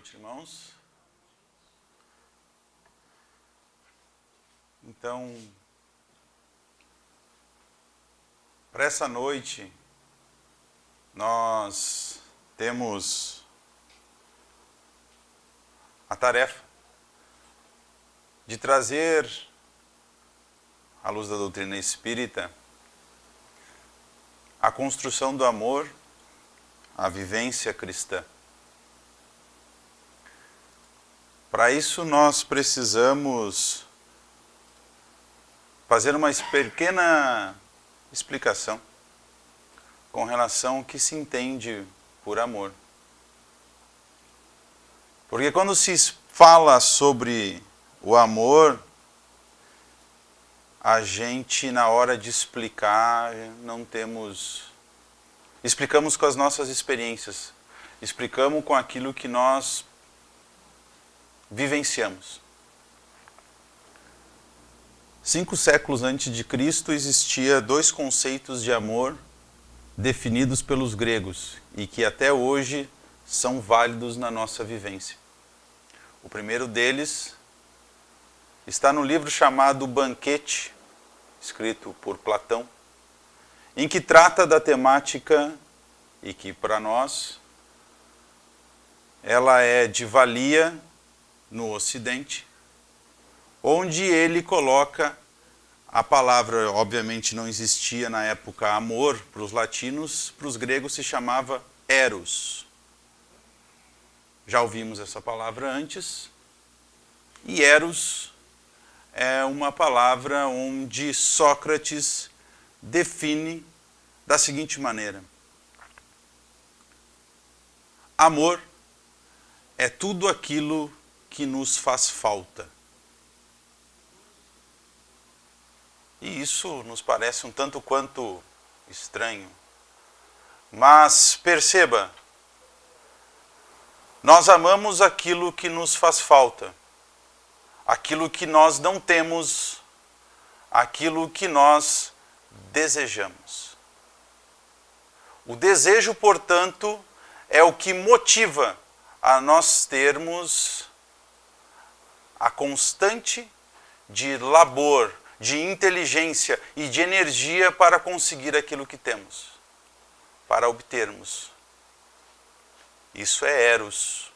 noite, irmãos. Então, para essa noite, nós temos a tarefa de trazer, à luz da doutrina espírita, a construção do amor, a vivência cristã. Para isso, nós precisamos fazer uma pequena explicação com relação ao que se entende por amor. Porque quando se fala sobre o amor, a gente, na hora de explicar, explicamos com as nossas experiências, explicamos com aquilo que nós vivenciamos. 5 séculos antes de Cristo existia 2 conceitos de amor definidos pelos gregos e que até hoje são válidos na nossa vivência. O primeiro deles está no livro chamado Banquete, escrito por Platão, em que trata da temática e que para nós ela é de valia no Ocidente, onde ele coloca a palavra, obviamente não existia na época amor para os latinos, para os gregos se chamava eros. Já ouvimos essa palavra antes, e eros é uma palavra onde Sócrates define da seguinte maneira: amor é tudo aquilo que nos faz falta. E isso nos parece um tanto quanto estranho. Mas perceba, nós amamos aquilo que nos faz falta, aquilo que nós não temos, aquilo que nós desejamos. O desejo, portanto, é o que motiva a nós termos a constante de labor, de inteligência e de energia para conseguir aquilo que temos, para obtermos. Isso é eros.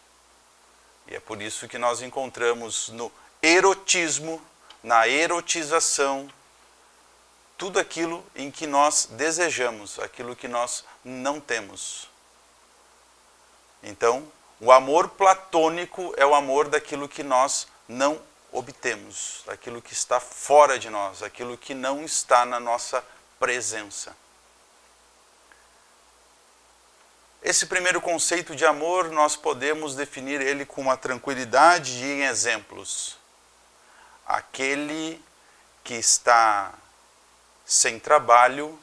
E é por isso que nós encontramos no erotismo, na erotização, tudo aquilo em que nós desejamos, aquilo que nós não temos. Então, o amor platônico é o amor daquilo que nós não obtemos, daquilo que está fora de nós, aquilo que não está na nossa presença. Esse primeiro conceito de amor, nós podemos definir ele com uma tranquilidade e em exemplos. Aquele que está sem trabalho,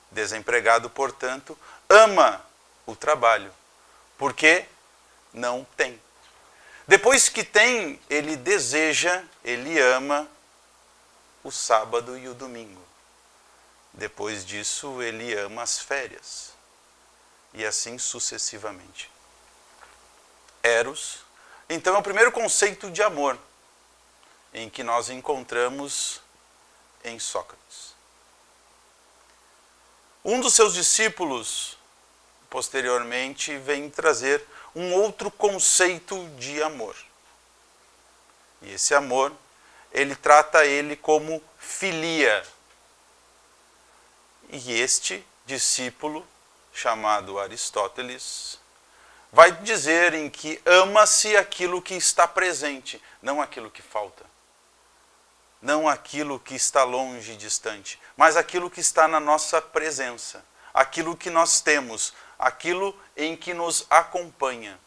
desempregado, portanto, ama o trabalho, porque não tem. Depois que tem, ele deseja, ele ama o sábado e o domingo. Depois disso, ele ama as férias. E assim sucessivamente. Eros, então, é o primeiro conceito de amor em que nós encontramos em Sócrates. Um dos seus discípulos, posteriormente, vem trazer um outro conceito de amor. E esse amor, ele trata ele como filia. E este discípulo, chamado Aristóteles, vai dizer em que ama-se aquilo que está presente, não aquilo que falta. Não aquilo que está longe e distante, mas aquilo que está na nossa presença, aquilo que nós temos, aquilo em que nos acompanha.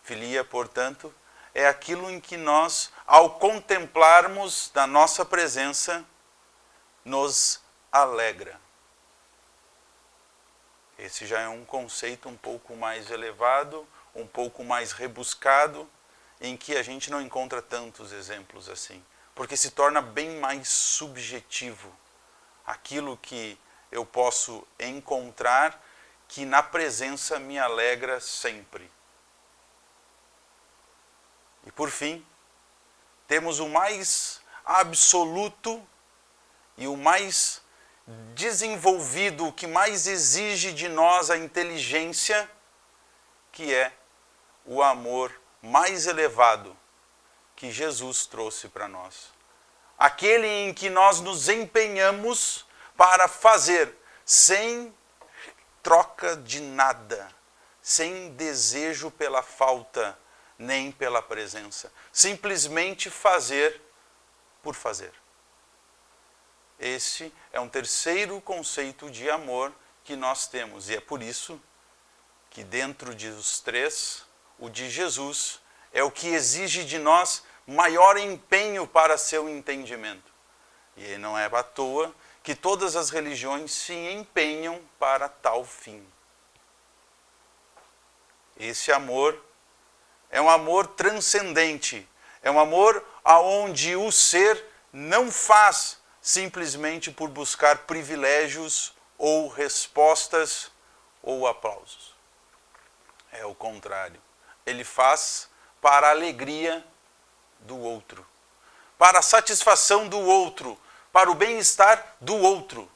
Filia, portanto, é aquilo em que nós, ao contemplarmos da nossa presença, nos alegra. Esse já é um conceito um pouco mais elevado, um pouco mais rebuscado, em que a gente não encontra tantos exemplos assim, porque se torna bem mais subjetivo aquilo que eu posso encontrar que na presença me alegra sempre. E por fim, temos o mais absoluto e o mais desenvolvido, o que mais exige de nós a inteligência, que é o amor mais elevado que Jesus trouxe para nós. Aquele em que nós nos empenhamos para fazer, sem troca de nada, sem desejo pela falta, nem pela presença. Simplesmente fazer por fazer. Esse é um terceiro conceito de amor que nós temos. E é por isso que dentro dos três, o de Jesus é o que exige de nós maior empenho para seu entendimento. E não é à toa que todas as religiões se empenham para tal fim. Esse amor é um amor transcendente, é um amor aonde o ser não faz simplesmente por buscar privilégios ou respostas ou aplausos. É o contrário. Ele faz para a alegria do outro, para a satisfação do outro, para o bem-estar do outro.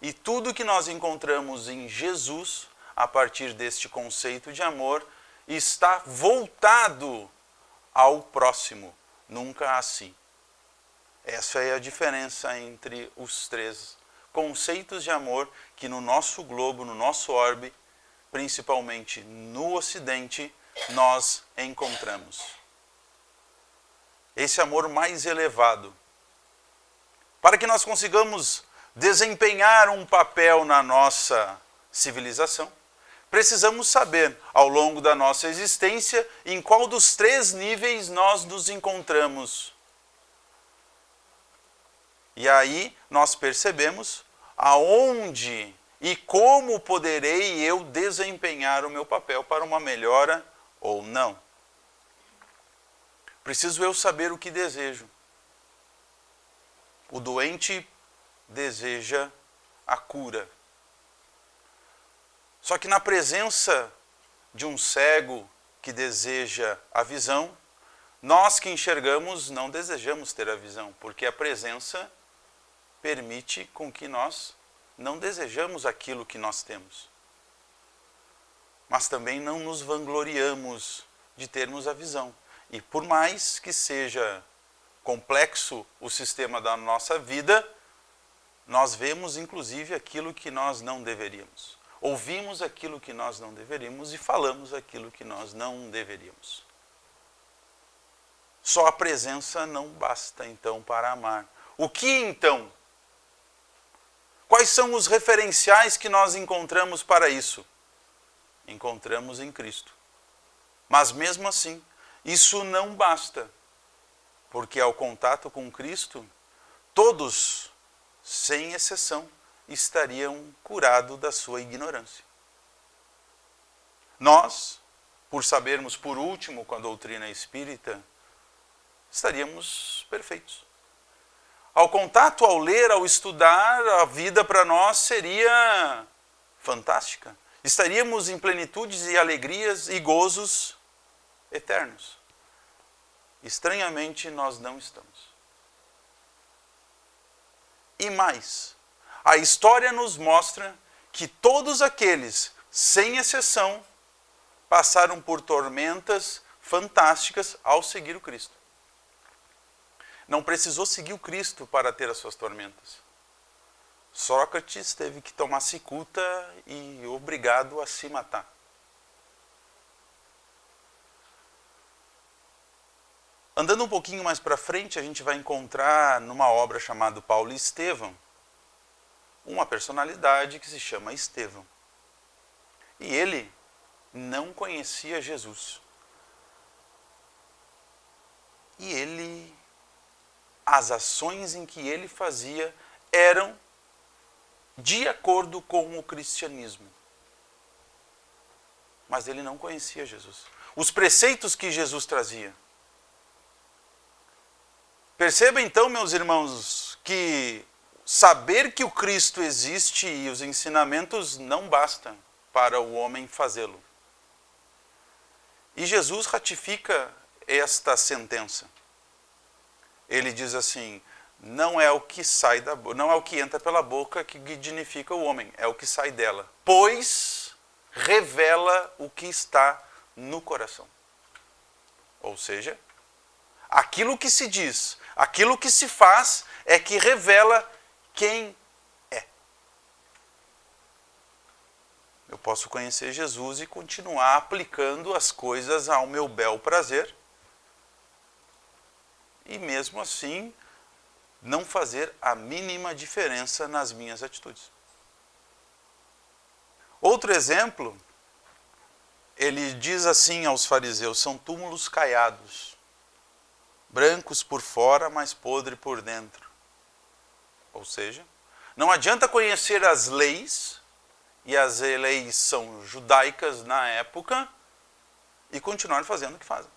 E tudo que nós encontramos em Jesus, a partir deste conceito de amor, está voltado ao próximo, nunca a si. Essa é a diferença entre os três conceitos de amor que no nosso globo, no nosso orbe, principalmente no Ocidente, nós encontramos. Esse amor mais elevado. Para que nós consigamos desempenhar um papel na nossa civilização, precisamos saber, ao longo da nossa existência, em qual dos três níveis nós nos encontramos. E aí nós percebemos aonde e como poderei eu desempenhar o meu papel para uma melhora ou não. Preciso eu saber o que desejo. O doente deseja a cura. Só que na presença de um cego que deseja a visão, nós que enxergamos não desejamos ter a visão, porque a presença permite com que nós não desejamos aquilo que nós temos. Mas também não nos vangloriamos de termos a visão. E por mais que seja complexo o sistema da nossa vida, nós vemos inclusive aquilo que nós não deveríamos. Ouvimos aquilo que nós não deveríamos e falamos aquilo que nós não deveríamos. Só a presença não basta então para amar. O que então? Quais são os referenciais que nós encontramos para isso? Encontramos em Cristo. Mas mesmo assim, isso não basta. Porque ao contato com Cristo, todos, sem exceção, estariam curados da sua ignorância. Nós, por sabermos por último com a doutrina espírita, estaríamos perfeitos. Ao contato, ao ler, ao estudar, a vida para nós seria fantástica. Estaríamos em plenitudes e alegrias e gozos eternos. Estranhamente, nós não estamos. E mais, a história nos mostra que todos aqueles, sem exceção, passaram por tormentas fantásticas ao seguir o Cristo. Não precisou seguir o Cristo para ter as suas tormentas. Sócrates teve que tomar cicuta e obrigado a se matar. Andando um pouquinho mais para frente, a gente vai encontrar numa obra chamada Paulo e Estevão, uma personalidade que se chama Estevão. E ele não conhecia Jesus. E as ações em que ele fazia eram de acordo com o cristianismo. Mas ele não conhecia Jesus. Os preceitos que Jesus trazia. Perceba então, meus irmãos, que saber que o Cristo existe e os ensinamentos não bastam para o homem fazê-lo. E Jesus ratifica esta sentença. Ele diz assim: não é o que sai da boca, não é o que entra pela boca que dignifica o homem, é o que sai dela, pois revela o que está no coração. Ou seja, aquilo que se diz, aquilo que se faz é que revela quem é. Eu posso conhecer Jesus e continuar aplicando as coisas ao meu bel prazer e mesmo assim não fazer a mínima diferença nas minhas atitudes. Outro exemplo, ele diz assim aos fariseus: são túmulos caiados, brancos por fora, mas podre por dentro. Ou seja, não adianta conhecer as leis, e as leis são judaicas na época, e continuar fazendo o que fazem.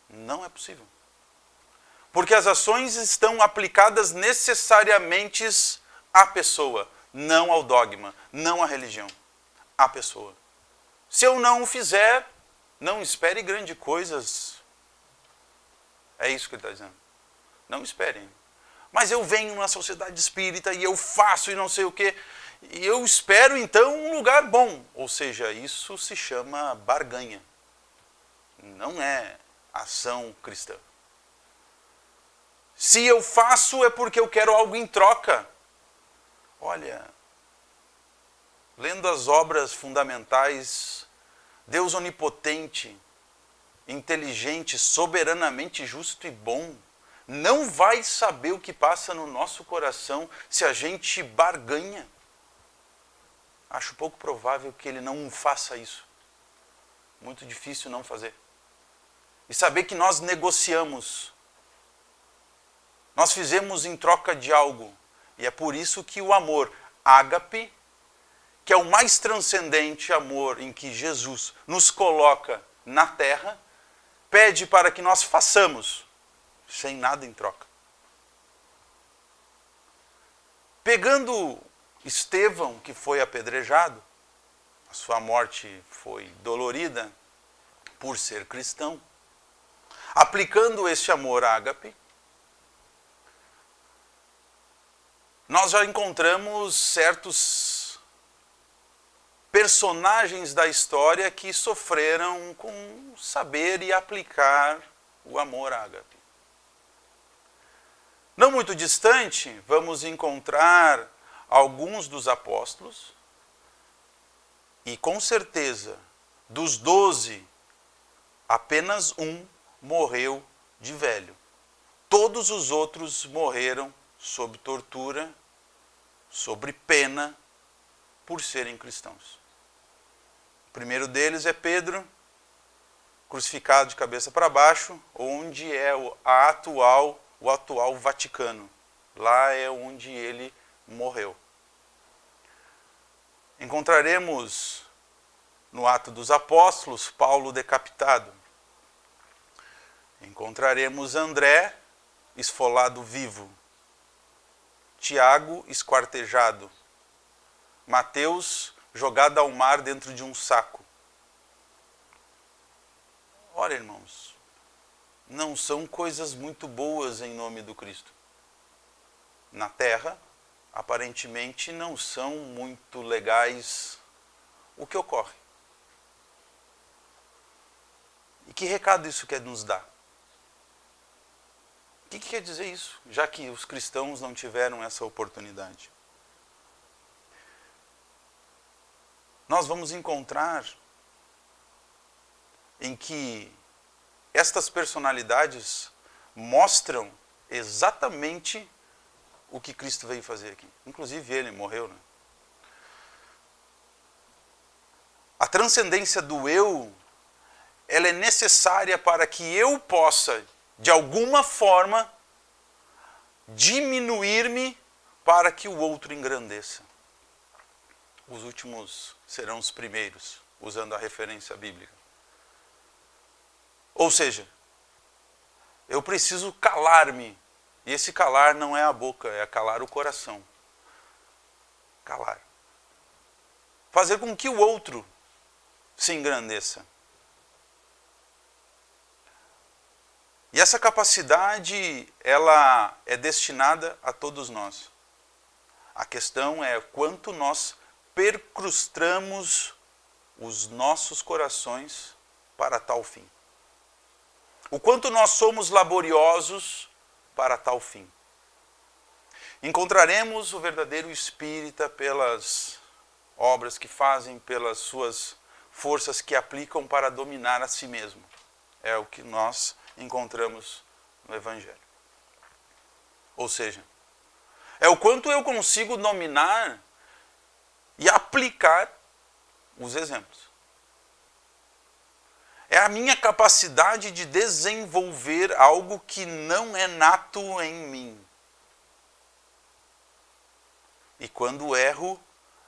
Não é possível. Porque as ações estão aplicadas necessariamente à pessoa, não ao dogma, não à religião, à pessoa. Se eu não o fizer, não espere grandes coisas. É isso que ele está dizendo. Não esperem. Mas eu venho na sociedade espírita e eu faço e não sei o quê. E eu espero então um lugar bom. Ou seja, isso se chama barganha. Não é ação cristã. Se eu faço é porque eu quero algo em troca. Olha, lendo as obras fundamentais, Deus onipotente, inteligente, soberanamente justo e bom, não vai saber o que passa no nosso coração se a gente barganha. Acho pouco provável que ele não faça isso. Muito difícil não fazer. E saber que nós negociamos. Nós fizemos em troca de algo. E é por isso que o amor ágape, que é o mais transcendente amor em que Jesus nos coloca na terra, pede para que nós façamos, sem nada em troca. Pegando Estevão, que foi apedrejado, a sua morte foi dolorida por ser cristão, aplicando este amor ágape, nós já encontramos certos personagens da história que sofreram com saber e aplicar o amor ágape. Não muito distante, vamos encontrar alguns dos apóstolos, e com certeza, dos 12, apenas um morreu de velho. Todos os outros morreram sob tortura, sob pena, por serem cristãos. O primeiro deles é Pedro, crucificado de cabeça para baixo, onde é o atual Vaticano. Lá é onde ele morreu. Encontraremos no Ato dos Apóstolos Paulo decapitado. Encontraremos André esfolado vivo. Tiago esquartejado. Mateus jogado ao mar dentro de um saco. Ora, irmãos, não são coisas muito boas em nome do Cristo. Na terra, aparentemente não são muito legais o que ocorre. E que recado isso quer nos dar? O que quer dizer isso, já que os cristãos não tiveram essa oportunidade? Nós vamos encontrar em que estas personalidades mostram exatamente o que Cristo veio fazer aqui. Inclusive ele morreu, né? A transcendência do eu, ela é necessária para que eu possa, de alguma forma, diminuir-me para que o outro engrandeça. Os últimos serão os primeiros, usando a referência bíblica. Ou seja, eu preciso calar-me. E esse calar não é a boca, é calar o coração. Calar. Fazer com que o outro se engrandeça. E essa capacidade, ela é destinada a todos nós. A questão é quanto nós percrustamos os nossos corações para tal fim. O quanto nós somos laboriosos para tal fim. Encontraremos o verdadeiro espírita pelas obras que fazem, pelas suas forças que aplicam para dominar a si mesmo. É o que nós encontramos no Evangelho. Ou seja, é o quanto eu consigo dominar e aplicar os exemplos. É a minha capacidade de desenvolver algo que não é nato em mim. E quando erro,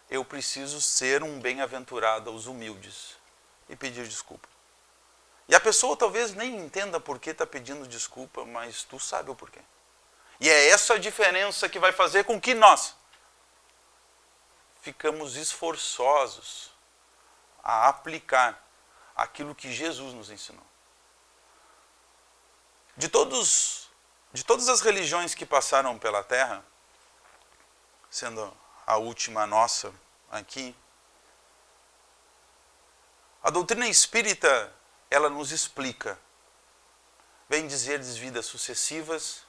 eu preciso ser um bem-aventurado aos humildes e pedir desculpa. E a pessoa talvez nem entenda por que está pedindo desculpa, mas tu sabe o porquê. E é essa a diferença que vai fazer com que nós ficamos esforçosos a aplicar aquilo que Jesus nos ensinou. De todas as religiões que passaram pela Terra, sendo a última nossa aqui, a doutrina espírita, ela nos explica, vem dizer das vidas sucessivas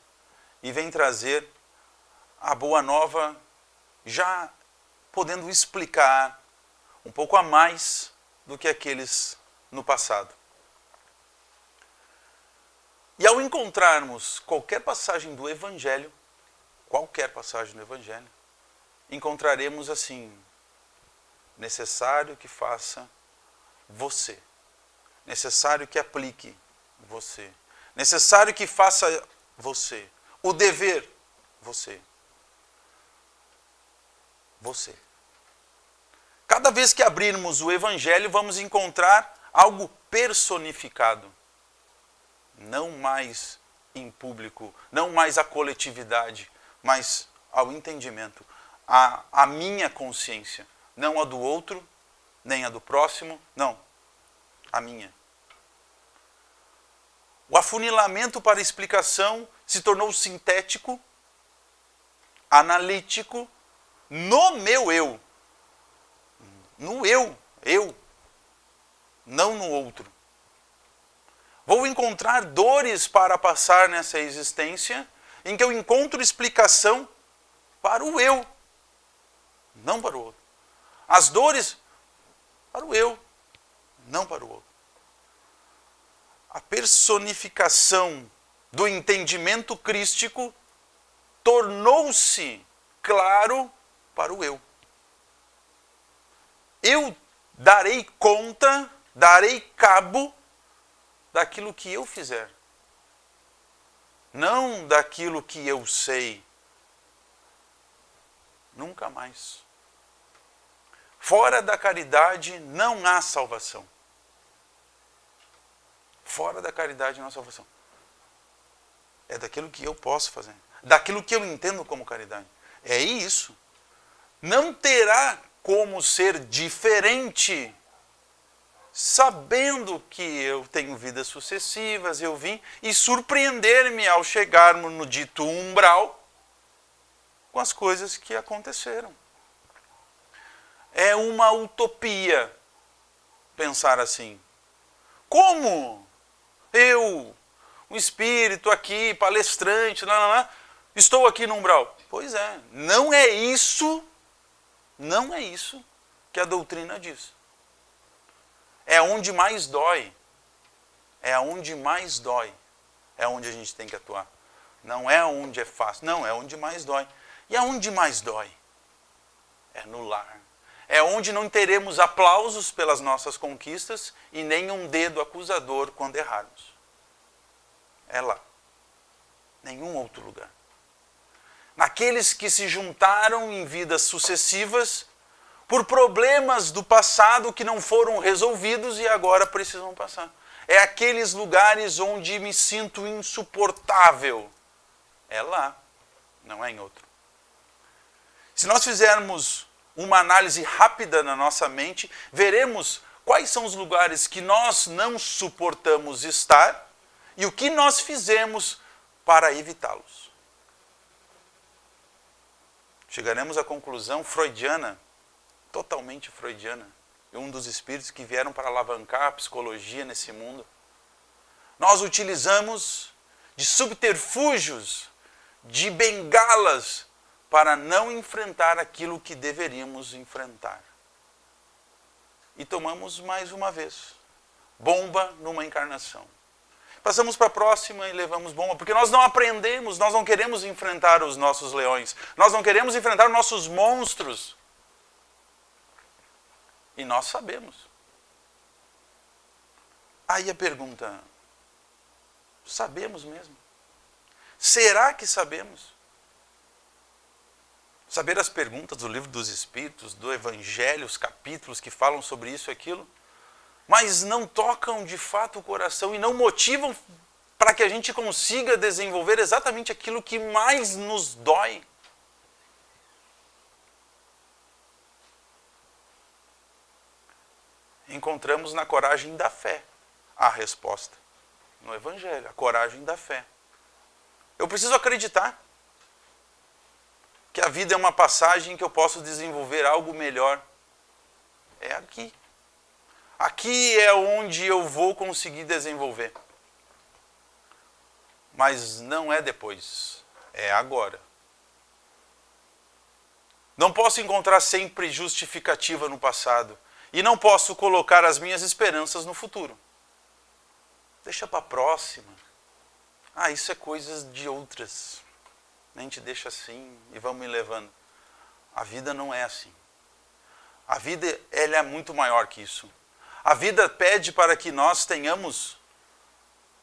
e vem trazer a boa nova, já podendo explicar um pouco a mais do que aqueles no passado. E ao encontrarmos qualquer passagem do Evangelho, encontraremos assim, necessário que faça você, necessário que aplique você, necessário que faça você, o dever, você. Cada vez que abrirmos o Evangelho, vamos encontrar algo personificado. Não mais em público, não mais a coletividade, mas ao entendimento, a minha consciência. Não a do outro, nem a do próximo, não, a minha. O afunilamento para a explicação se tornou sintético, analítico, no meu eu. No eu, não no outro. Vou encontrar dores para passar nessa existência em que eu encontro explicação para o eu, não para o outro. As dores para o eu, não para o outro. A personificação do entendimento crístico tornou-se claro para o eu. Eu darei conta, darei cabo daquilo que eu fizer. Não daquilo que eu sei. Nunca mais. Fora da caridade não há salvação. Fora da caridade não há salvação. É daquilo que eu posso fazer. Daquilo que eu entendo como caridade. É isso. Não terá como ser diferente, sabendo que eu tenho vidas sucessivas, eu vim, e surpreender-me ao chegarmos no dito umbral com as coisas que aconteceram. É uma utopia pensar assim. Como eu, um espírito aqui, palestrante, estou aqui no umbral? Pois é, não é isso que a doutrina diz. É onde mais dói. É onde mais dói. É onde a gente tem que atuar. Não é onde é fácil. Não, é onde mais dói. E aonde mais dói? É no lar. É onde não teremos aplausos pelas nossas conquistas e nem um dedo acusador quando errarmos. É lá. Nenhum outro lugar. Naqueles que se juntaram em vidas sucessivas por problemas do passado que não foram resolvidos e agora precisam passar. É aqueles lugares onde me sinto insuportável. É lá, não é em outro. Se nós fizermos uma análise rápida na nossa mente, veremos quais são os lugares que nós não suportamos estar e o que nós fizemos para evitá-los. Chegaremos à conclusão freudiana, totalmente freudiana, um dos espíritos que vieram para alavancar a psicologia nesse mundo. Nós utilizamos de subterfúgios, de bengalas, para não enfrentar aquilo que deveríamos enfrentar. E tomamos mais uma vez bomba numa encarnação. Passamos para a próxima e levamos bomba, porque nós não aprendemos, nós não queremos enfrentar os nossos leões, nós não queremos enfrentar os nossos monstros. E nós sabemos. Aí a pergunta, sabemos mesmo? Será que sabemos? Saber as perguntas do Livro dos Espíritos, do Evangelho, os capítulos que falam sobre isso e aquilo, mas não tocam de fato o coração e não motivam para que a gente consiga desenvolver exatamente aquilo que mais nos dói. Encontramos na coragem da fé a resposta. No Evangelho, a coragem da fé. Eu preciso acreditar que a vida é uma passagem que eu posso desenvolver algo melhor. É aqui. Aqui é onde eu vou conseguir desenvolver. Mas não é depois, é agora. Não posso encontrar sempre justificativa no passado. E não posso colocar as minhas esperanças no futuro. Deixa para a próxima. Isso é coisas de outras. A gente deixa assim e vamos me levando. A vida não é assim. A vida ela é muito maior que isso. A vida pede para que nós tenhamos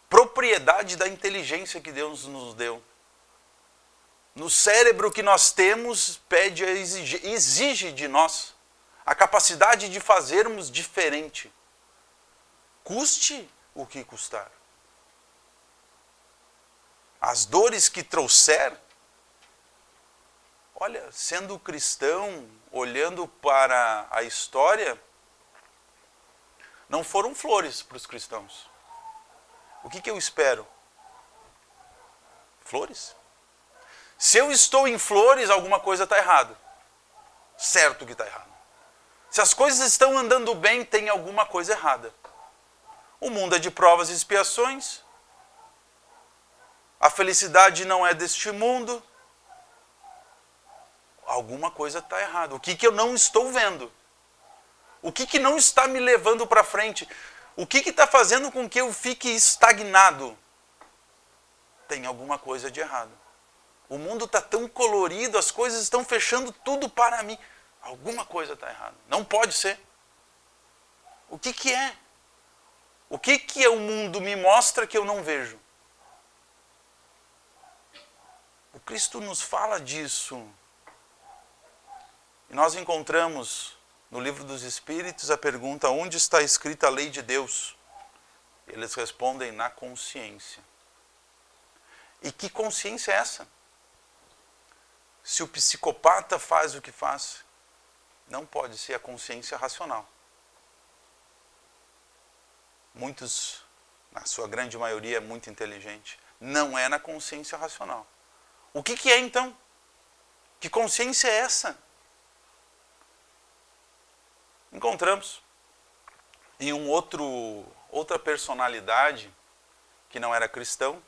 propriedade da inteligência que Deus nos deu. No cérebro que nós temos, exige de nós a capacidade de fazermos diferente. Custe o que custar. As dores que trouxer, olha, sendo cristão, olhando para a história, não foram flores para os cristãos. O que eu espero? Flores? Se eu estou em flores, alguma coisa está errada. Certo que está errado. Se as coisas estão andando bem, tem alguma coisa errada. O mundo é de provas e expiações. A felicidade não é deste mundo. Alguma coisa está errada. O que eu não estou vendo? O que não está me levando para frente? O que está fazendo com que eu fique estagnado? Tem alguma coisa de errado. O mundo está tão colorido, as coisas estão fechando tudo para mim. Alguma coisa está errada. Não pode ser. O que é? O que o mundo me mostra que eu não vejo? O Cristo nos fala disso. E nós encontramos no Livro dos Espíritos a pergunta: onde está escrita a lei de Deus? Eles respondem: na consciência. E que consciência é essa? Se o psicopata faz o que faz, não pode ser a consciência racional. Muitos, na sua grande maioria, é muito inteligente. Não é na consciência racional. O que é então? Que consciência é essa? Encontramos em outra personalidade que não era cristão,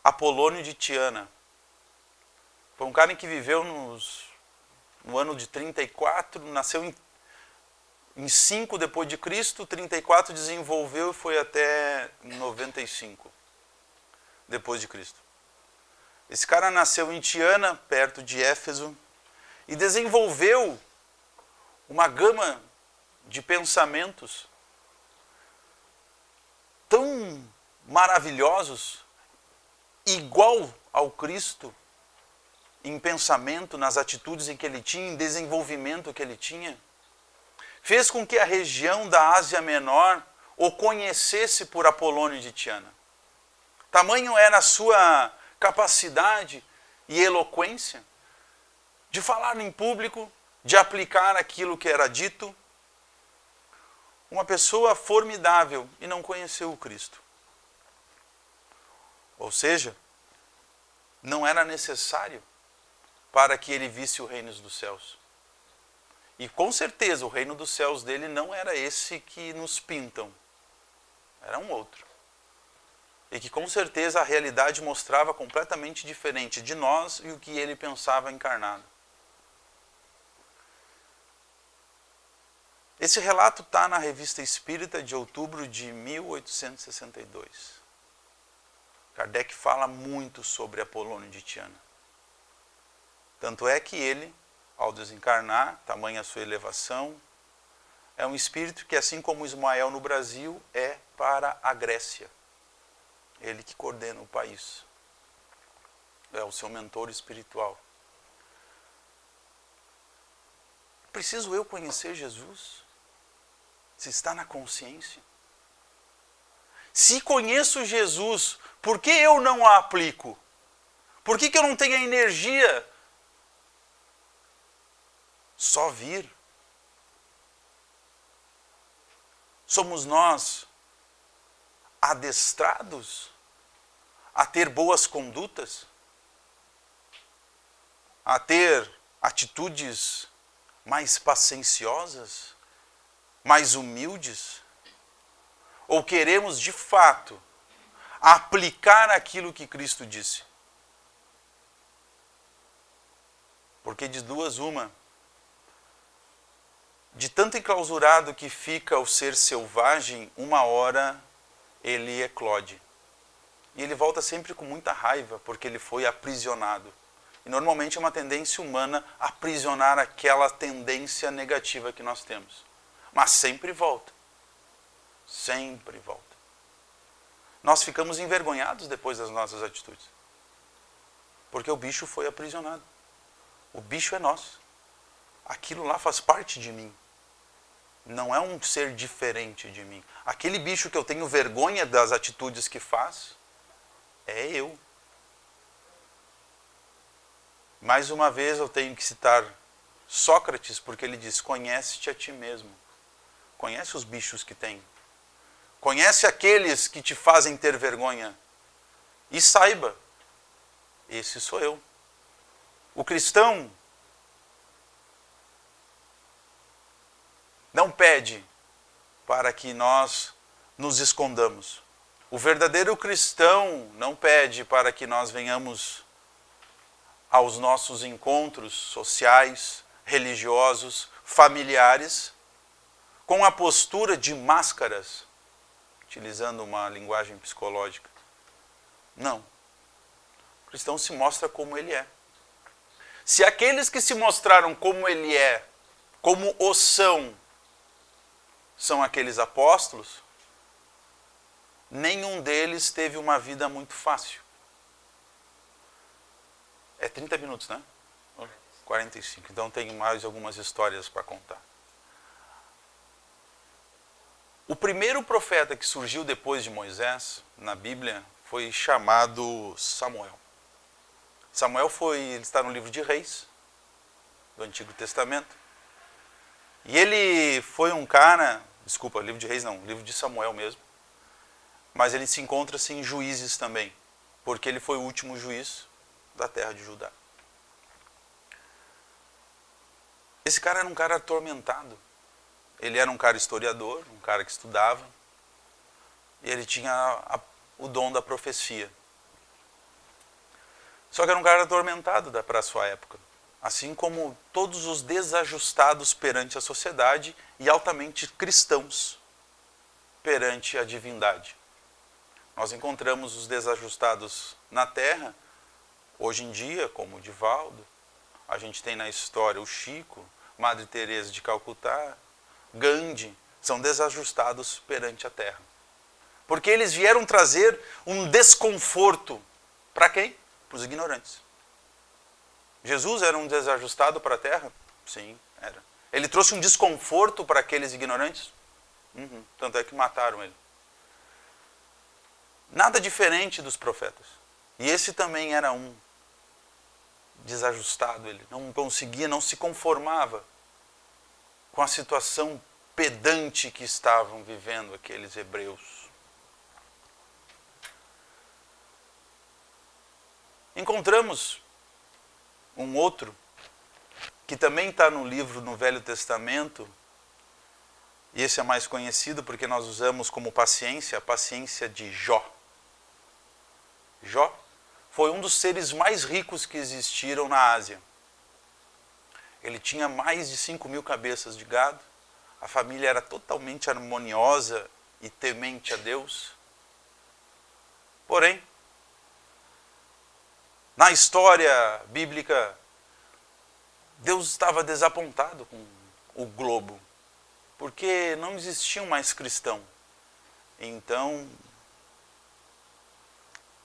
Apolônio de Tiana. Foi um cara que viveu no ano de 34, nasceu em 5 depois de Cristo, 34 desenvolveu e foi até 95 depois de Cristo. Esse cara nasceu em Tiana, perto de Éfeso, e desenvolveu uma gama de pensamentos tão maravilhosos, igual ao Cristo, em pensamento, nas atitudes em que ele tinha, em desenvolvimento que ele tinha, fez com que a região da Ásia Menor o conhecesse por Apolônio de Tiana. Tamanho era a sua capacidade e eloquência de falar em público, de aplicar aquilo que era dito. uma pessoa formidável e não conheceu o Cristo. Ou seja, não era necessário para que ele visse o reino dos céus. E com certeza o reino dos céus dele não era esse que nos pintam. Era um outro. E que com certeza a realidade mostrava completamente diferente de nós e o que ele pensava encarnado. Esse relato está na Revista Espírita de outubro de 1862. Kardec fala muito sobre Apolônio de Tiana. Tanto é que ele, ao desencarnar, tamanha a sua elevação, é um espírito que, assim como Ismael no Brasil, é para a Grécia. Ele que coordena o país. É o seu mentor espiritual. Preciso eu conhecer Jesus? Se está na consciência? Se conheço Jesus, por que eu não a aplico? Por que eu não tenho a energia? Só vir. Somos nós adestrados a ter boas condutas, a ter atitudes mais pacienciosas, mais humildes? Ou queremos de fato aplicar aquilo que Cristo disse? Porque de duas uma, de tanto enclausurado que fica o ser selvagem, uma hora ele eclode. E ele volta sempre com muita raiva, porque ele foi aprisionado. E normalmente é uma tendência humana aprisionar aquela tendência negativa que nós temos. Mas sempre volta. Sempre volta. Nós ficamos envergonhados depois das nossas atitudes. Porque o bicho foi aprisionado. O bicho é nosso. Aquilo lá faz parte de mim. Não é um ser diferente de mim. Aquele bicho que eu tenho vergonha das atitudes que faz, é eu. Mais uma vez eu tenho que citar Sócrates, porque ele diz: conhece-te a ti mesmo. Conhece os bichos que tem. Conhece aqueles que te fazem ter vergonha. E saiba, esse sou eu. O cristão não pede para que nós nos escondamos. O verdadeiro cristão não pede para que nós venhamos aos nossos encontros sociais, religiosos, familiares, com a postura de máscaras, utilizando uma linguagem psicológica. Não. O cristão se mostra como ele é. Se aqueles que se mostraram como ele é, como o são aqueles apóstolos, nenhum deles teve uma vida muito fácil. É 30 minutos, né? 45. Então tenho mais algumas histórias para contar. O primeiro profeta que surgiu depois de Moisés, na Bíblia, foi chamado Samuel. Samuel ele está no livro de Reis, do Antigo Testamento. E ele foi um cara, livro de Reis não, livro de Samuel mesmo. Mas ele se encontra-se em Juízes também, porque ele foi o último juiz da terra de Judá. Esse cara era um cara atormentado. Ele era um cara historiador, um cara que estudava. E ele tinha o dom da profecia. Só que era um cara atormentado para a sua época. Assim como todos os desajustados perante a sociedade e altamente cristãos perante a divindade. Nós encontramos os desajustados na Terra, hoje em dia, como o Divaldo. A gente tem na história o Chico, Madre Teresa de Calcutá, Gandhi, são desajustados perante a Terra. Porque eles vieram trazer um desconforto. Para quem? Para os ignorantes. Jesus era um desajustado para a Terra? Sim, era. Ele trouxe um desconforto para aqueles ignorantes? Tanto é que mataram ele. Nada diferente dos profetas. E esse também era um desajustado. Ele não conseguia, não se conformava com a situação pedante que estavam vivendo aqueles hebreus. Encontramos um outro, que também está no livro no Velho Testamento, e esse é mais conhecido porque nós usamos como paciência, a paciência de Jó. Jó foi um dos seres mais ricos que existiram na Ásia. Ele tinha mais de 5.000 cabeças de gado, a família era totalmente harmoniosa e temente a Deus. Porém, na história bíblica, Deus estava desapontado com o globo, porque não existiam mais cristãos. Então,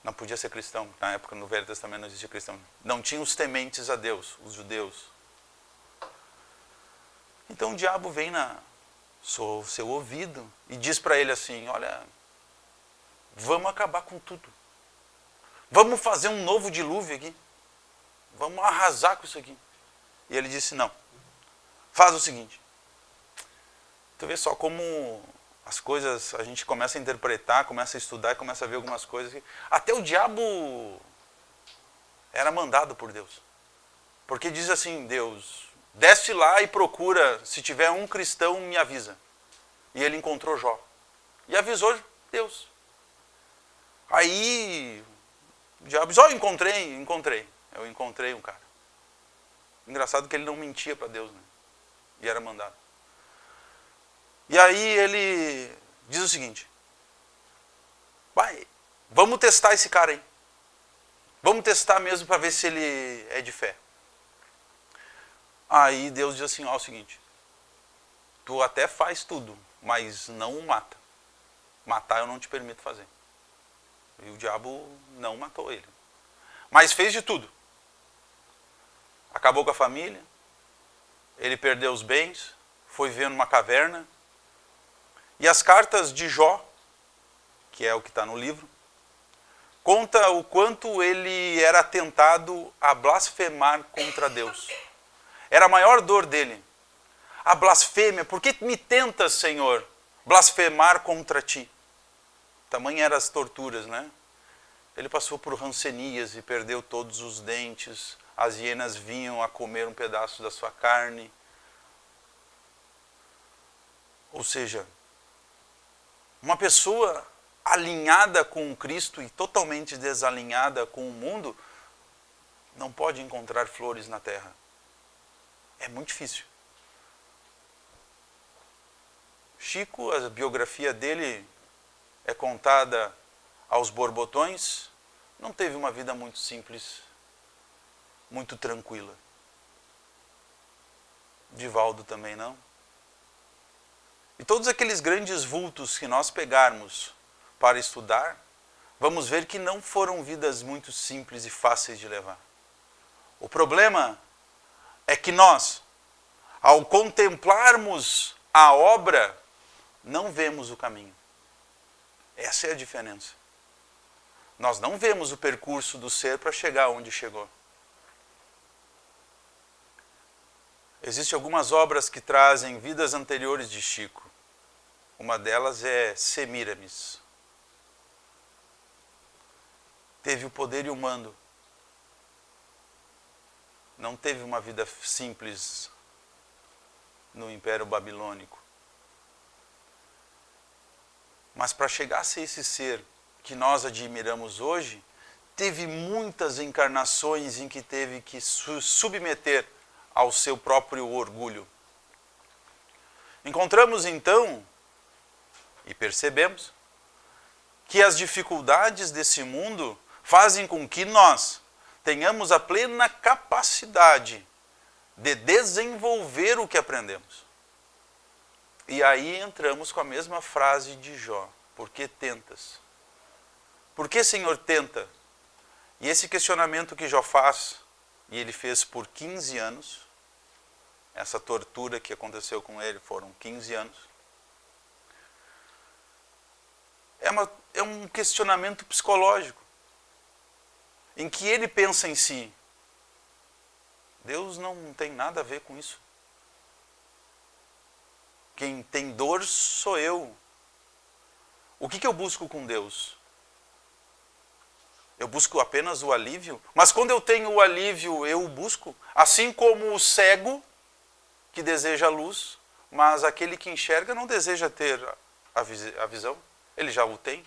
não podia ser cristão, na época no Velho Testamento não existia cristão. Não tinha os tementes a Deus, os judeus. Então o diabo vem no seu ouvido e diz para ele assim, olha, vamos acabar com tudo. Vamos fazer um novo dilúvio aqui. Vamos arrasar com isso aqui. E ele disse, não. Faz o seguinte. Tu vê só como as coisas, a gente começa a interpretar, começa a estudar e começa a ver algumas coisas. Até o diabo era mandado por Deus. Porque diz assim, Deus, desce lá e procura, se tiver um cristão, me avisa. E ele encontrou Jó. E avisou Deus. Aí o diabo diz, encontrei. Eu encontrei um cara. Engraçado que ele não mentia para Deus, né? E era mandado. E aí ele diz o seguinte, vai, vamos testar esse cara aí. Vamos testar mesmo para ver se ele é de fé. Aí Deus diz assim, ó, é o seguinte, tu até faz tudo, mas não o mata. Matar eu não te permito fazer. E o diabo não matou ele. Mas fez de tudo. Acabou com a família, ele perdeu os bens, foi viver numa caverna. E as cartas de Jó, que é o que está no livro, conta o quanto ele era tentado a blasfemar contra Deus. Era a maior dor dele. A blasfêmia, por que me tentas, Senhor, blasfemar contra ti? Tamanho eram as torturas, né? Ele passou por rancenias e perdeu todos os dentes. As hienas vinham a comer um pedaço da sua carne. Ou seja, uma pessoa alinhada com Cristo e totalmente desalinhada com o mundo não pode encontrar flores na terra. É muito difícil. Chico, a biografia dele é contada aos borbotões, não teve uma vida muito simples, muito tranquila. Divaldo também não. E todos aqueles grandes vultos que nós pegarmos para estudar, vamos ver que não foram vidas muito simples e fáceis de levar. O problema é que nós, ao contemplarmos a obra, não vemos o caminho. Essa é a diferença. Nós não vemos o percurso do ser para chegar onde chegou. Existem algumas obras que trazem vidas anteriores de Chico. Uma delas é Semíramis. Teve o poder e o mando. Não teve uma vida simples no Império Babilônico. Mas para chegar a ser esse ser que nós admiramos hoje, teve muitas encarnações em que teve que submeter ao seu próprio orgulho. Encontramos então, e percebemos, que as dificuldades desse mundo fazem com que nós tenhamos a plena capacidade de desenvolver o que aprendemos. E aí entramos com a mesma frase de Jó, por que tentas? Por que, Senhor, tenta? E esse questionamento que Jó faz, e ele fez por 15 anos, essa tortura que aconteceu com ele foram 15 anos, é um questionamento psicológico, em que ele pensa em si, Deus não tem nada a ver com isso. Quem tem dor sou eu. O que eu busco com Deus? Eu busco apenas o alívio? Mas quando eu tenho o alívio, eu o busco? Assim como o cego que deseja a luz, mas aquele que enxerga não deseja ter a visão. Ele já o tem.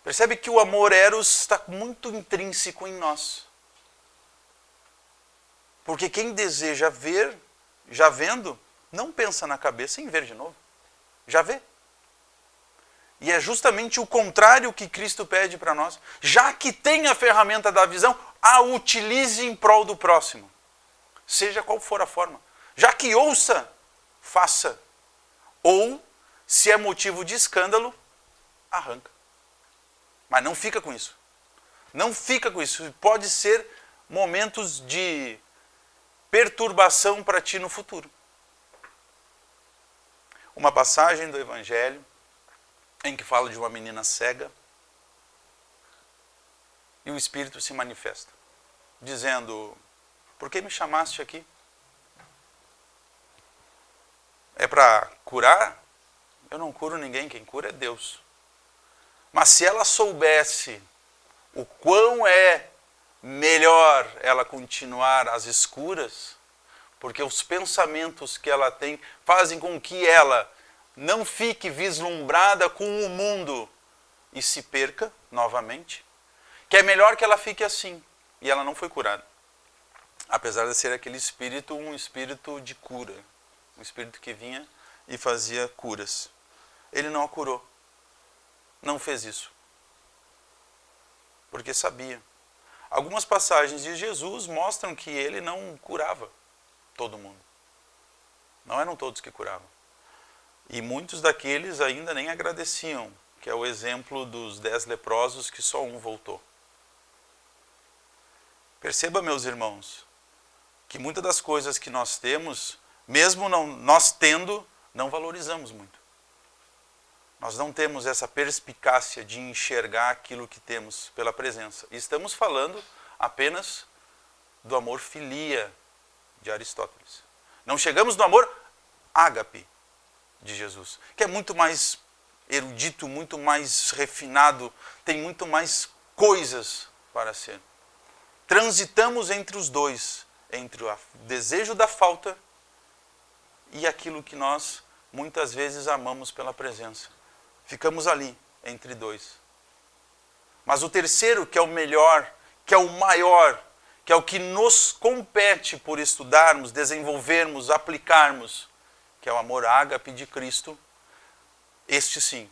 Percebe que o amor eros está muito intrínseco em nós. Porque quem deseja ver, já vendo, não pensa na cabeça em ver de novo. Já vê. E é justamente o contrário que Cristo pede para nós. Já que tem a ferramenta da visão, a utilize em prol do próximo. Seja qual for a forma. Já que ouça, faça. Ou, se é motivo de escândalo, arranca. Mas não fica com isso. Não fica com isso. Pode ser momentos de perturbação para ti no futuro. Uma passagem do Evangelho em que fala de uma menina cega e o Espírito se manifesta, dizendo: por que me chamaste aqui? É para curar? Eu não curo ninguém, quem cura é Deus. Mas se ela soubesse o quão é melhor ela continuar às escuras, porque os pensamentos que ela tem fazem com que ela não fique vislumbrada com o mundo e se perca novamente, que é melhor que ela fique assim. E ela não foi curada. Apesar de ser aquele espírito, um espírito de cura. Um espírito que vinha e fazia curas. Ele não a curou. Não fez isso. Porque sabia. Algumas passagens de Jesus mostram que ele não curava todo mundo. Não eram todos que curavam. E muitos daqueles ainda nem agradeciam, que é o exemplo dos 10 leprosos que só um voltou. Perceba, meus irmãos, que muitas das coisas que nós temos, mesmo nós tendo, não valorizamos muito. Nós não temos essa perspicácia de enxergar aquilo que temos pela presença. E estamos falando apenas do amor filia de Aristóteles. Não chegamos no amor ágape de Jesus, que é muito mais erudito, muito mais refinado, tem muito mais coisas para ser. Transitamos entre os dois, entre o desejo da falta e aquilo que nós muitas vezes amamos pela presença. Ficamos ali, entre dois. Mas o terceiro, que é o melhor, que é o maior, que é o que nos compete por estudarmos, desenvolvermos, aplicarmos, que é o amor ágape de Cristo, este sim.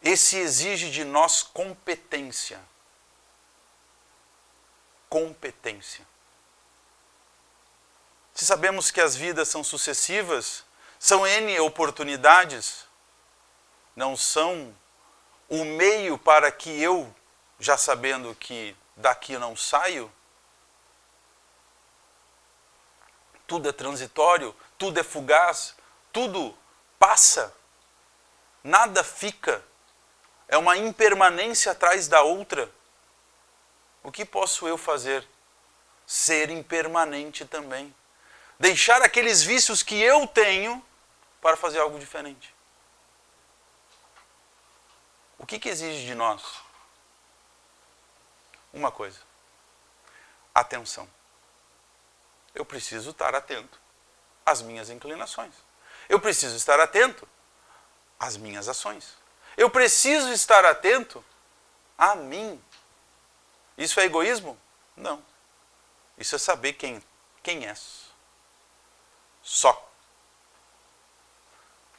Esse exige de nós competência. Competência. Se sabemos que as vidas são sucessivas, são N oportunidades, não são o meio para que eu, já sabendo que daqui não saio, tudo é transitório, tudo é fugaz, tudo passa, nada fica, é uma impermanência atrás da outra. O que posso eu fazer? Ser impermanente também. Deixar aqueles vícios que eu tenho para fazer algo diferente. O que exige de nós? Uma coisa. Atenção. Eu preciso estar atento às minhas inclinações. Eu preciso estar atento às minhas ações. Eu preciso estar atento a mim. Isso é egoísmo? Não. Isso é saber quem és. Só.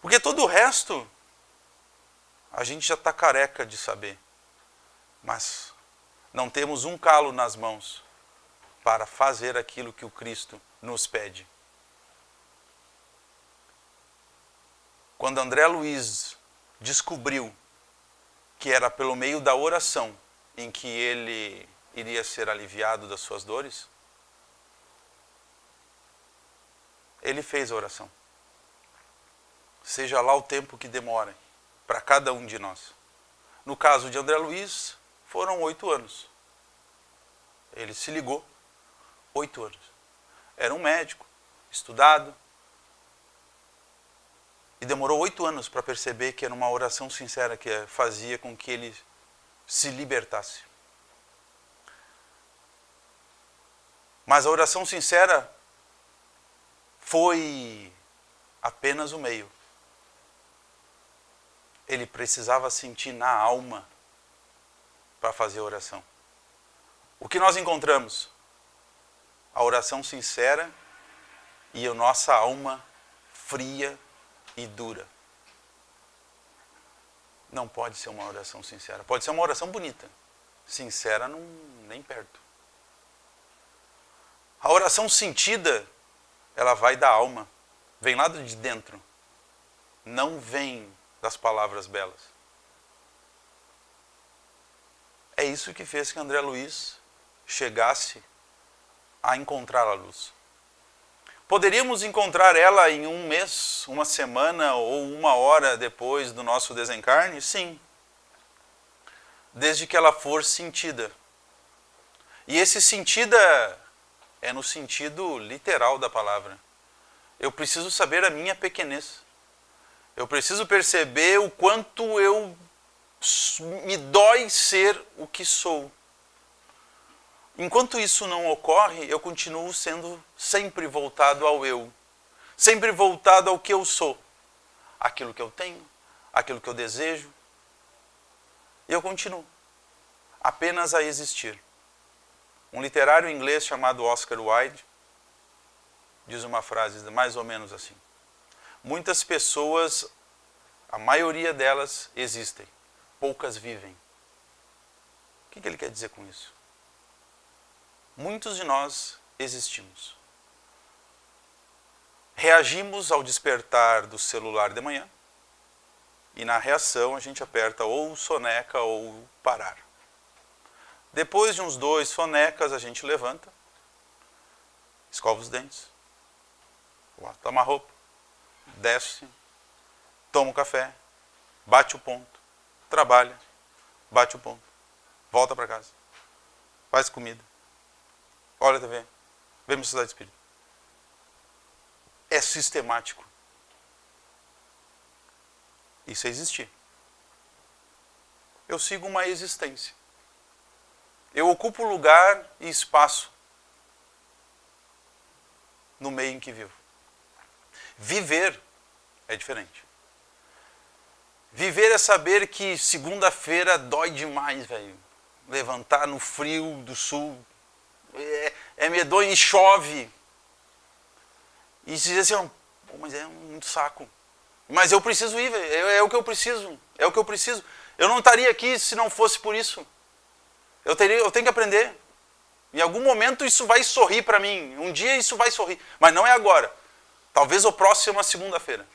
Porque todo o resto a gente já está careca de saber. Mas não temos um calo nas mãos para fazer aquilo que o Cristo nos pede. Quando André Luiz descobriu que era pelo meio da oração em que ele iria ser aliviado das suas dores, ele fez a oração. Seja lá o tempo que demore para cada um de nós. No caso de André Luiz, foram 8 anos. Ele se ligou, 8 anos. Era um médico, estudado, E demorou 8 anos para perceber que era uma oração sincera que fazia com que ele se libertasse. Mas a oração sincera foi apenas o meio. Ele precisava sentir na alma para fazer a oração. O que nós encontramos? A oração sincera e a nossa alma fria e dura. Não pode ser uma oração sincera. Pode ser uma oração bonita. Sincera, não, nem perto. A oração sentida, ela vai da alma. Vem lá de dentro. Não vem das palavras belas. É isso que fez que André Luiz chegasse a encontrar a luz. Poderíamos encontrar ela em um mês, uma semana ou uma hora depois do nosso desencarne? Sim. Desde que ela for sentida. E esse sentida é no sentido literal da palavra. Eu preciso saber a minha pequenez. Eu preciso perceber o quanto me dói ser o que sou. Enquanto isso não ocorre, eu continuo sendo sempre voltado ao eu. Sempre voltado ao que eu sou. Aquilo que eu tenho, aquilo que eu desejo. E eu continuo. Apenas a existir. Um literário inglês chamado Oscar Wilde diz uma frase mais ou menos assim. Muitas pessoas, a maioria delas existem. Poucas vivem. O que ele quer dizer com isso? Muitos de nós existimos. Reagimos ao despertar do celular de manhã e na reação a gente aperta ou soneca ou parar. Depois de uns 2 sonecas a gente levanta, escova os dentes, toma a roupa, desce, toma um café, bate o ponto, trabalha, bate o ponto, volta para casa, faz comida, olha a TV, vê uma sociedade espírita. É sistemático. Isso é existir. Eu sigo uma existência. Eu ocupo lugar e espaço no meio em que vivo. Viver é diferente. Viver é saber que segunda-feira dói demais, velho. Levantar no frio do sul. É medonho e chove. E se diz assim, mas é muito saco. Mas eu preciso ir, velho. É o que eu preciso. É o que eu preciso. Eu não estaria aqui se não fosse por isso. Eu tenho que aprender. Em algum momento isso vai sorrir para mim. Um dia isso vai sorrir. Mas não é agora. Talvez o próximo segunda-feira.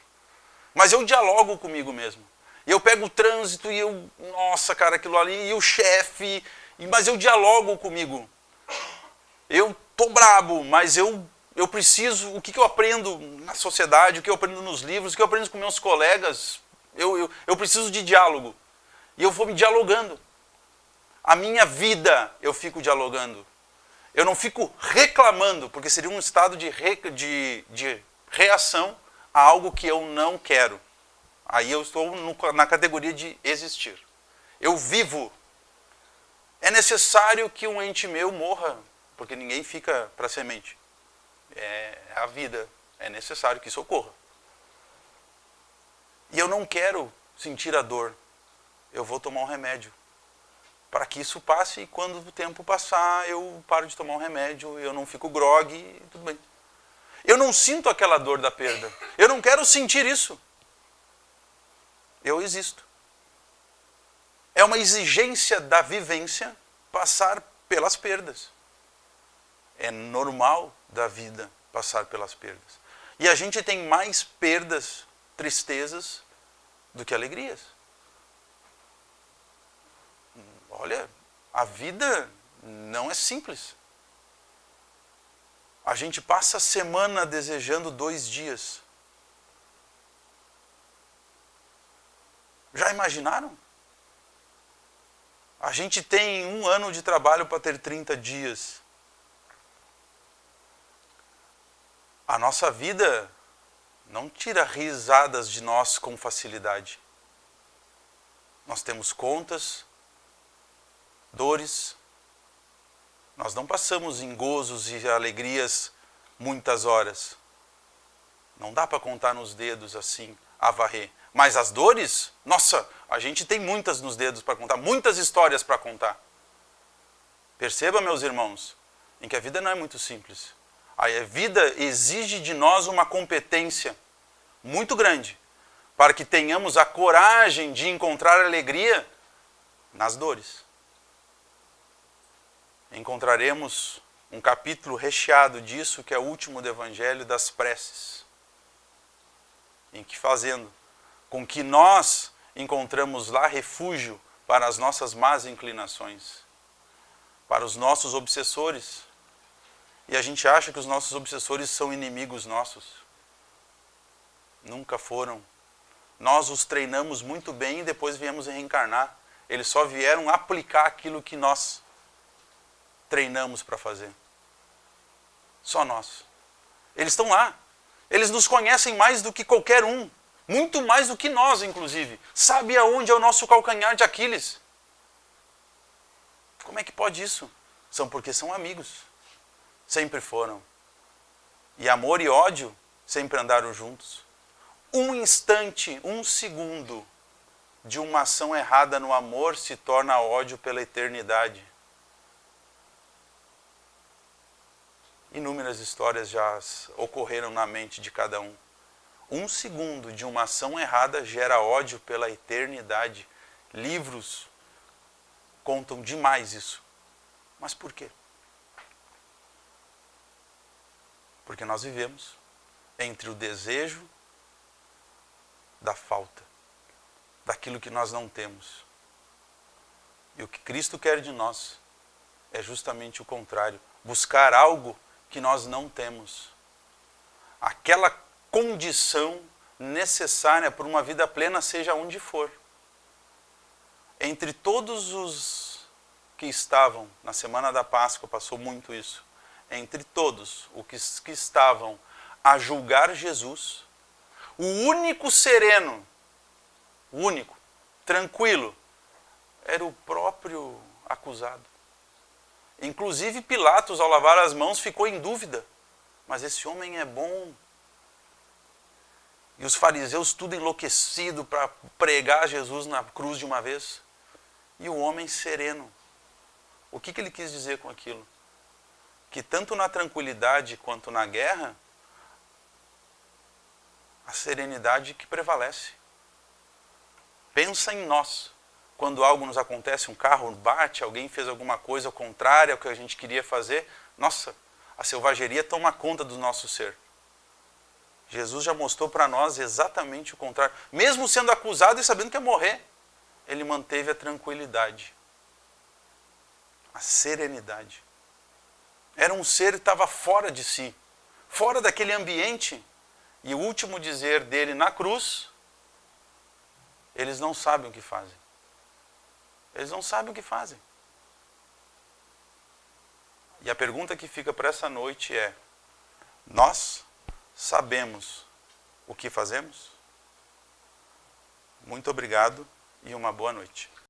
Mas eu dialogo comigo mesmo. E eu pego o trânsito e eu... Nossa, cara, aquilo ali. E o chefe. Mas eu dialogo comigo. Eu tô brabo, mas eu preciso... O que eu aprendo na sociedade, o que eu aprendo nos livros, o que eu aprendo com meus colegas. Eu preciso de diálogo. E eu vou me dialogando. A minha vida eu fico dialogando. Eu não fico reclamando, porque seria um estado de reação a algo que eu não quero. Aí eu estou na categoria de existir. Eu vivo. É necessário que um ente meu morra, porque ninguém fica para semente. É a vida. É necessário que isso ocorra. E eu não quero sentir a dor. Eu vou tomar um remédio. Para que isso passe e quando o tempo passar, eu paro de tomar um remédio, eu não fico grogue e tudo bem. Eu não sinto aquela dor da perda. Eu não quero sentir isso. Eu existo. É uma exigência da vivência passar pelas perdas. É normal da vida passar pelas perdas. E a gente tem mais perdas, tristezas, do que alegrias. Olha, a vida não é simples. A gente passa a semana desejando 2 dias. Já imaginaram? A gente tem 1 ano de trabalho para ter 30 dias. A nossa vida não tira risadas de nós com facilidade. Nós temos contas, dores, nós não passamos em gozos e alegrias muitas horas. Não dá para contar nos dedos assim, a varrer. Mas as dores, nossa, a gente tem muitas nos dedos para contar, muitas histórias para contar. Perceba, meus irmãos, em que a vida não é muito simples. A vida exige de nós uma competência muito grande para que tenhamos a coragem de encontrar alegria nas dores. Encontraremos um capítulo recheado disso, que é o último do Evangelho, das preces, em que fazendo com que nós encontramos lá refúgio para as nossas más inclinações, para os nossos obsessores. E a gente acha que os nossos obsessores são inimigos nossos. Nunca foram. Nós os treinamos muito bem e depois viemos reencarnar. Eles só vieram aplicar aquilo que nós treinamos para fazer. Só nós. Eles estão lá. Eles nos conhecem mais do que qualquer um. Muito mais do que nós, inclusive. Sabe aonde é o nosso calcanhar de Aquiles. Como é que pode isso? Porque são amigos. Sempre foram. E amor e ódio sempre andaram juntos. Um instante, um segundo de uma ação errada no amor se torna ódio pela eternidade. Inúmeras histórias já ocorreram na mente de cada um. Um segundo de uma ação errada gera ódio pela eternidade. Livros contam demais isso. Mas por quê? Porque nós vivemos entre o desejo da falta, daquilo que nós não temos. E o que Cristo quer de nós é justamente o contrário. Buscar algo que nós não temos. Aquela condição necessária para uma vida plena, seja onde for. Entre todos os que estavam, na semana da Páscoa passou muito isso, entre todos os que estavam a julgar Jesus, o único sereno, o único, tranquilo, era o próprio acusado. Inclusive Pilatos, ao lavar as mãos, ficou em dúvida. Mas esse homem é bom. E os fariseus tudo enlouquecido para pregar Jesus na cruz de uma vez. E o homem sereno. O que ele quis dizer com aquilo? Que tanto na tranquilidade quanto na guerra, a serenidade que prevalece. Pensa em nós. Quando algo nos acontece, um carro bate, alguém fez alguma coisa ao contrário ao que a gente queria fazer, nossa, a selvageria toma conta do nosso ser. Jesus já mostrou para nós exatamente o contrário. Mesmo sendo acusado e sabendo que ia morrer, ele manteve a tranquilidade, a serenidade. Era um ser que estava fora de si, fora daquele ambiente. E o último dizer dele na cruz, eles não sabem o que fazem. Eles não sabem o que fazem. E a pergunta que fica para essa noite é: nós sabemos o que fazemos? Muito obrigado e uma boa noite.